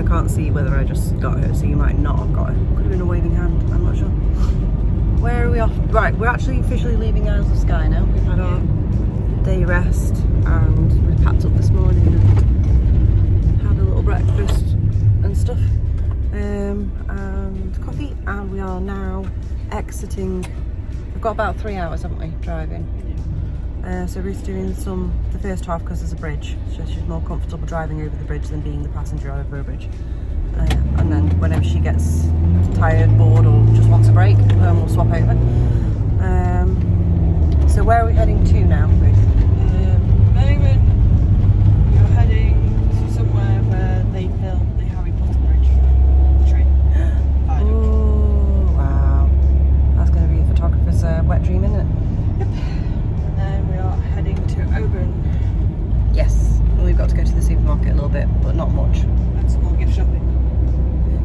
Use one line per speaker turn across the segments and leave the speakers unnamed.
can't see whether I just got her, so you might not have got her. Could have been a waving hand, I'm not sure. Where are we off? Right, we're actually officially leaving Isles of Skye now. We've had our day rest and we packed up this morning and had a little breakfast and stuff. And coffee, and we are now exiting. We've got about 3 hours, haven't we, driving? So Ruth's doing the first half because there's a bridge, so she's more comfortable driving over the bridge than being the passenger over a bridge. And then whenever she gets tired, bored, or just wants a break, then we'll swap over. So where are we heading to now, Ruth?
Moment, you're heading to somewhere where they filmed the Harry Potter bridge train.
Oh wow, that's going to be a photographer's wet dream, isn't it?
Yep. And then we are heading to Oban.
Yes, and we've got to go to the supermarket a little bit, but not much.
And some more gift shopping.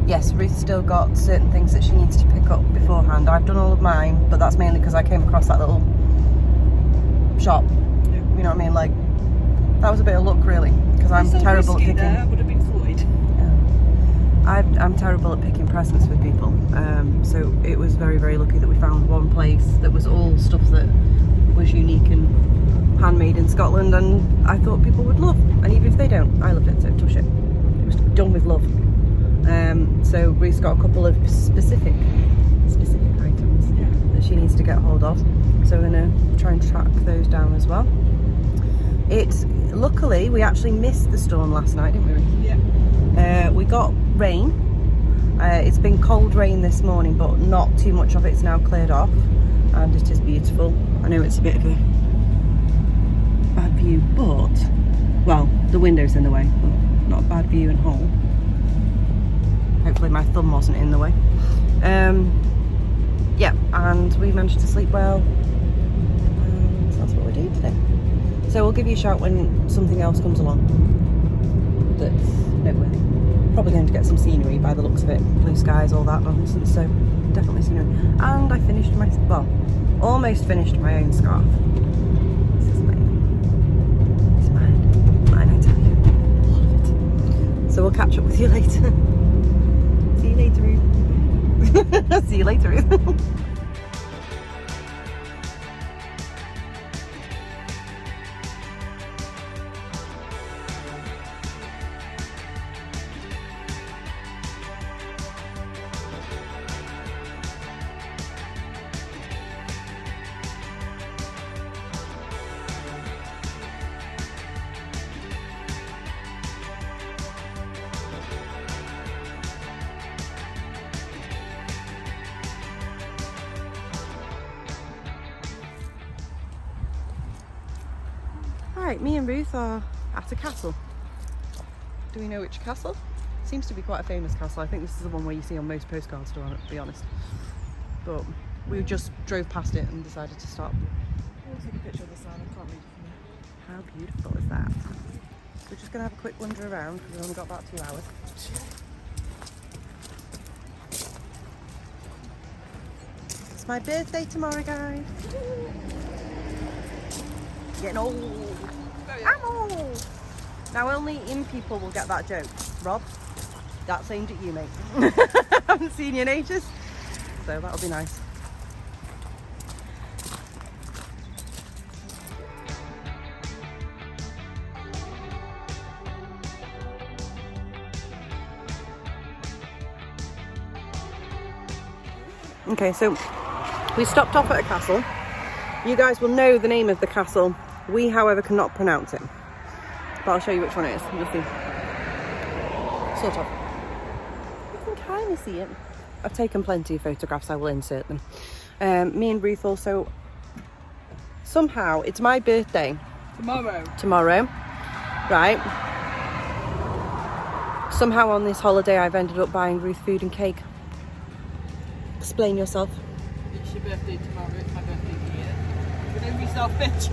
Yes, Ruth's still got certain things that she needs to pick up beforehand. I've done all of mine, but that's mainly because I came across that little shop.
Yeah.
You know what I mean? Like, that was a bit of luck, really, because I'm terrible at picking.
There would have been Floyd.
Yeah. I'm terrible at picking presents with people. So it was very, very lucky that we found one place that was all stuff that was unique and handmade in Scotland, and I thought people would love. And even if they don't, I loved it. So touch it. It was done with love. So Ruth's got a couple of specific items that she needs to get hold of. So we're going to try and track those down as well. Luckily we actually missed the storm last night, didn't we, Ruth?
Yeah.
We got rain. It's been cold rain this morning, but not too much of it's now cleared off, and it is beautiful. I know it's a bit of a bad view, but well, the window's in the way. Not a bad view and whole. Hopefully my thumb wasn't in the way. Yeah, and we managed to sleep well, and that's what we're doing today. So we'll give you a shout when something else comes along that's noteworthy. Probably going to get some scenery by the looks of it. Blue skies, all that nonsense, so definitely scenery. And I finished almost finished my own scarf. This is mine. It's mine, I tell you. All of it. So we'll catch up with you later. See you later, Ruth. See you later, Ruth. Right, me and Ruth are at a castle. Do we know which castle? Seems to be quite a famous castle. I think this is the one where you see on most postcards, to be honest. But we just drove past it and decided to stop.
I'll take a picture of the sign, I can't read it from there.
How beautiful is that? We're just going to have a quick wander around because we've only got about 2 hours. It's my birthday tomorrow, guys. Getting old. I'm old. Now only in people will get that joke. Rob, that's aimed at you, mate. I haven't seen you in ages, so that'll be nice. Okay, so we stopped off at a castle. You guys will know the name of the castle. We, however, cannot pronounce it. But I'll show you which one it is. You'll see. Sort of. You can kind of see it. I've taken plenty of photographs. I will insert them. Me and Ruth also... Somehow, it's my birthday. Tomorrow. Right. Somehow on this holiday, I've ended up buying Ruth food and cake. Explain yourself.
It's your birthday tomorrow, it's my birthday here. You're going to be selfish.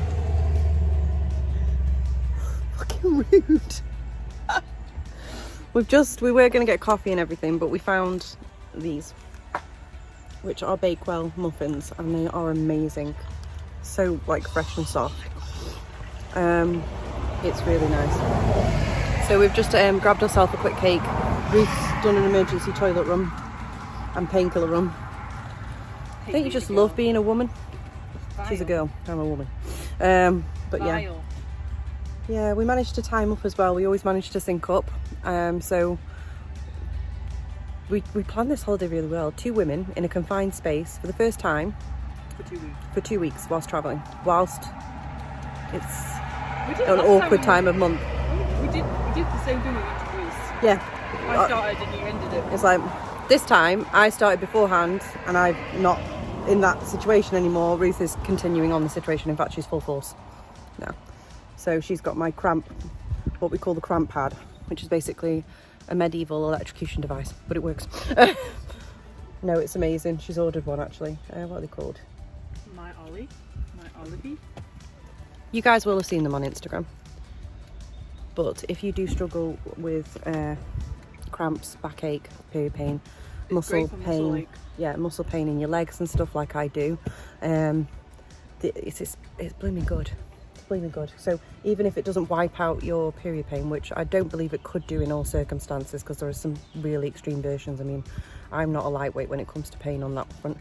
Fucking rude. We were going to get coffee and everything, but we found these, which are Bakewell muffins, and they are amazing. So like fresh and soft. It's really nice. So we've just grabbed ourselves a quick cake Ruth's done an emergency toilet run and painkiller run. I think you just love being a woman. She's a girl, I'm a woman. But yeah. Yeah, we managed to time up as well. We always manage to sync up. So we planned this holiday really well. 2 women in a confined space for the first time. For 2 weeks whilst travelling. Whilst it's an awkward time of month.
We did the same thing when we went to Greece.
Yeah.
I started and you ended it.
It's like, this time I started beforehand and I'm not in that situation anymore. Ruth is continuing on the situation. In fact, she's full force now. So she's got my cramp, what we call the cramp pad, which is basically a medieval electrocution device, but it works. No, it's amazing. She's ordered one actually. What are they called?
My Olivie.
You guys will have seen them on Instagram. But if you do struggle with cramps, backache, period pain, muscle pain, muscle pain in your legs and stuff like I do, it's blooming good. It's blooming good. So even if it doesn't wipe out your period pain, which I don't believe it could do in all circumstances, because there are some really extreme versions. I mean, I'm not a lightweight when it comes to pain on that front,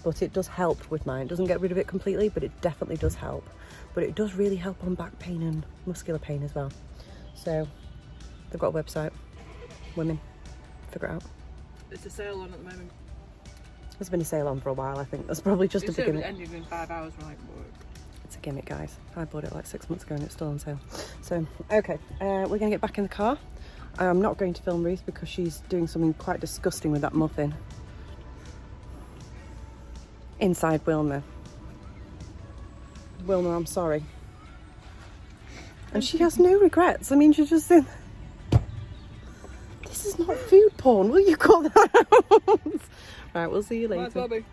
but it does help with mine. It doesn't get rid of it completely, but it definitely does help. But it does really help on back pain and muscular pain as well. So they've got a website. Women, figure it out.
There's a sale on at the moment.
There's been a sale on for a while, I think. That's probably just a gimmick.
It's ending in 5 hours, right?
It's a gimmick, guys. I bought it like 6 months ago and it's still on sale. So, okay, we're going to get back in the car. I'm not going to film Ruth because she's doing something quite disgusting with that muffin. Inside Wilma. Wilma, I'm sorry. And she has no regrets. I mean, she's just in... This is not food porn. Will you cut that out? Right, we'll see you later.
Might as well be.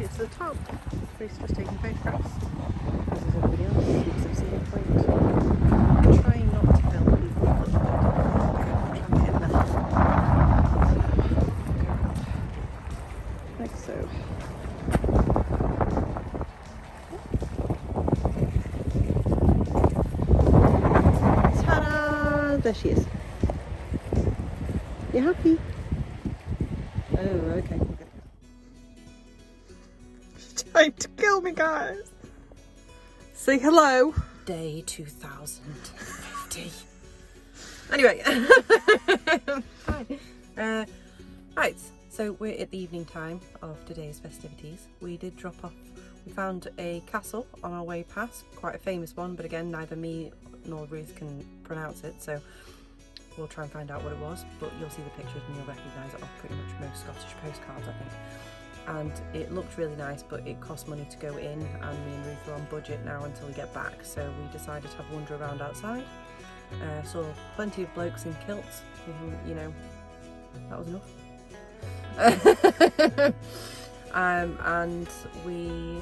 To the top. Grace just taking photographs. This is everybody else. Because I've seen the point. I'm trying not to film people, but I'm trying to hit them. Like so. Ta-da! There she is. You happy? Oh, okay. Trying to kill me, guys. Say hello. Day 2050. Anyway. Hi. Right, so we're at the evening time of today's festivities. We did drop off, we found a castle on our way past, quite a famous one, but again, neither me nor Ruth can pronounce it, so we'll try and find out what it was, but you'll see the pictures and you'll recognise it off pretty much most Scottish postcards, I think. And it looked really nice, but it cost money to go in, and me and Ruth are on budget now until we get back, so we decided to have a wander around outside. Saw plenty of blokes in kilts, you know, that was enough. And we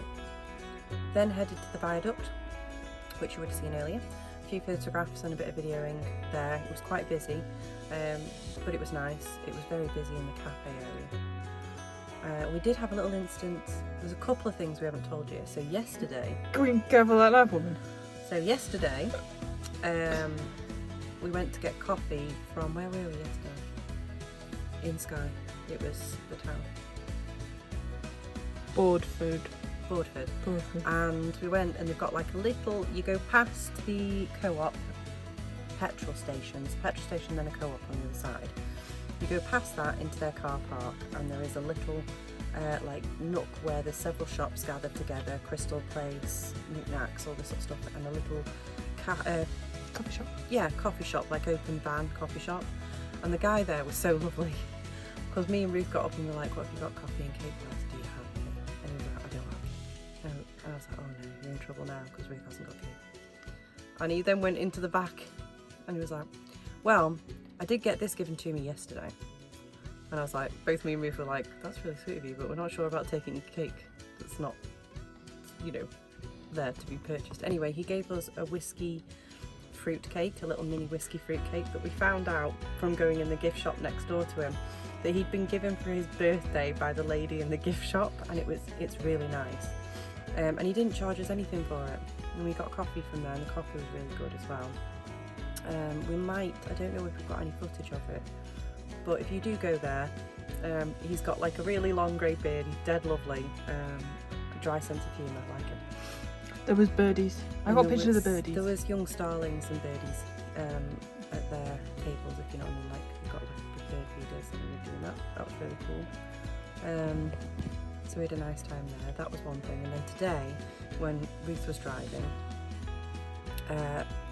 then headed to the viaduct, which you would have seen earlier. A few photographs and a bit of videoing there. It was quite busy, but it was nice. It was very busy in the cafe area. We did have a little incident. There's a couple of things we haven't told you. So yesterday...
Can we be careful like that, woman?
So yesterday, we went to get coffee from... Where were we yesterday? In Skye. It was the town.
Boardford.
Boardford. And we went, and they've got like a little, you go past the co-op petrol stations, then a co-op on the other side. You go past that into their car park, and there is a little like nook where there's several shops gathered together, Crystal Place, knickknacks, all this sort of stuff, and a little
Coffee shop.
Yeah, coffee shop, like open van coffee shop. And the guy there was so lovely, because me and Ruth got up and we were like, what have you got, coffee and cake left? Do you have cake? And he was like, I don't have cake. And I was like, oh no, you're in trouble now, because Ruth hasn't got cake. And he then went into the back and he was like, well, I did get this given to me yesterday. And I was like, both me and Ruth were like, that's really sweet of you, but we're not sure about taking cake that's not, you know, there to be purchased. Anyway, he gave us a whiskey fruit cake, a little mini whiskey fruit cake that we found out from going in the gift shop next door to him that he'd been given for his birthday by the lady in the gift shop, and it's really nice. And he didn't charge us anything for it, and we got coffee from there, and the coffee was really good as well. We might, I don't know if we've got any footage of it, but if you do go there, he's got like a really long grey beard, he's dead lovely, a dry sense of humour, I like him.
There was birdies. I got pictures of the birdies.
There was young starlings and birdies at their tables, if you know what I mean, like we've got like the bird feeders and we were doing that. That was really cool. So we had a nice time there, that was one thing. And then today, when Ruth was driving,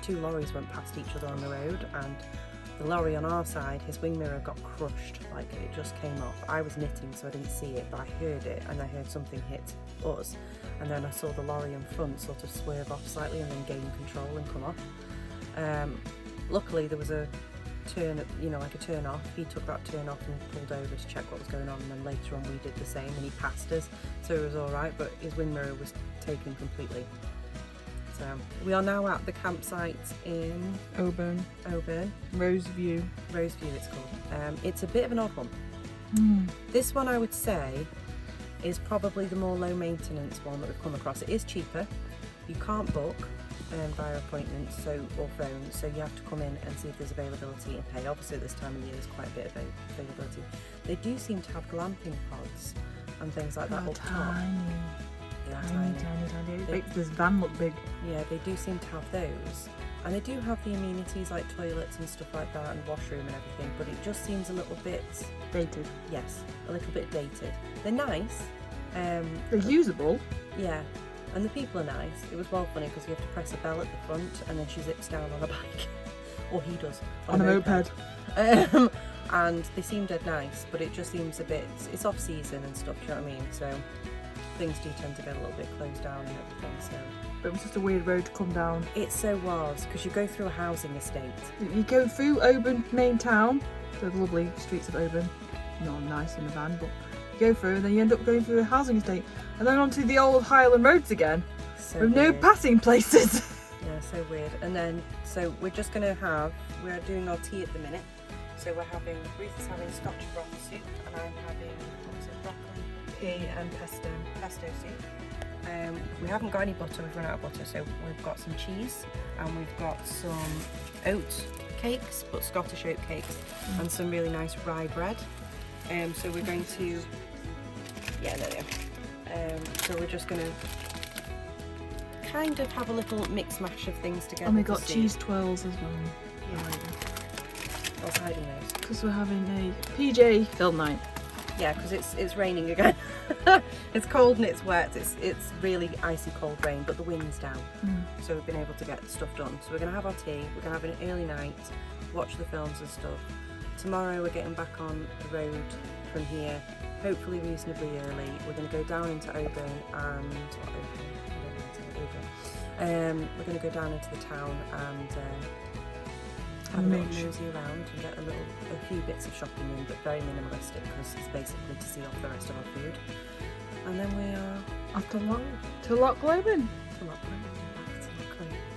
two lorries went past each other on the road, and the lorry on our side, his wing mirror got crushed, like it just came off. I was knitting so I didn't see it, but I heard it, and I heard something hit us, and then I saw the lorry in front sort of swerve off slightly and then gain control and come off. Luckily there was a turn, you know, like a turn off. He took that turn off and pulled over to check what was going on, and then later on we did the same, and he passed us, so it was alright, but his wing mirror was taken completely. So we are now at the campsite in
Auburn. Roseview
it's called. It's a bit of an odd one. This one I would say is probably the more low maintenance one that we've come across. It is cheaper. You can't book via appointment or phone, so you have to come in and see if there's availability and pay. Obviously this time of year there's quite a bit of availability. They do seem to have glamping pods and things like that up top.
Tiny. It makes this van look big.
Yeah, they do seem to have those, and they do have the amenities like toilets and stuff like that, and washroom and everything, but it just seems a little bit
dated.
Yes, a little bit dated. They're nice.
They're usable.
Yeah, and the people are nice. It was well funny because you have to press a bell at the front, and then she zips down on a bike, or he does
on a moped.
And they seem dead nice, but it just seems a bit. It's off season and stuff. You know what I mean? So things do tend to get a little bit closed down and everything, so.
But it was just a weird road to come down.
It so was, because you go through a housing estate.
You go through Auburn main town, the lovely streets of Auburn, not nice in the van, but you go through and then you end up going through a housing estate, and then onto the old Highland roads again,
so
with
weird.
no passing places.
Yeah, so weird. And then, so we're just going to we're doing our tea at the minute, so we're having, Ruth is having Scotch broth soup, and I'm having, broccoli, pea and pesto soup. We haven't got any butter, we've run out of butter, so we've got some cheese, and we've got some oat cakes, but Scottish oat cakes, and some really nice rye bread. So we're going to, so we're just going to kind of have a little mix mash of things together.
And we got cheese twirls as well.
Yeah. What's hiding those?
Because we're having a PJ film night.
Yeah, because it's raining again. It's cold and it's wet. It's really icy cold rain, but the wind's down. So we've been able to get stuff done. So we're going to have our tea, we're going to have an early night, watch the films and stuff. Tomorrow we're getting back on the road from here, hopefully reasonably early. We're going to go down into Auburn and... we're going to go down into the town and have a little nosy around and get a few bits of shopping in, but very minimalistic because it's basically to see off the rest of our food. And then we are
off to Loch Lomond.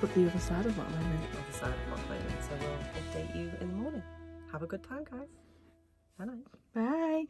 But the other side of Loch Lomond. The other side of Loch Lomond. So we'll update you in the morning. Have a good time, guys. Bye night.
Bye.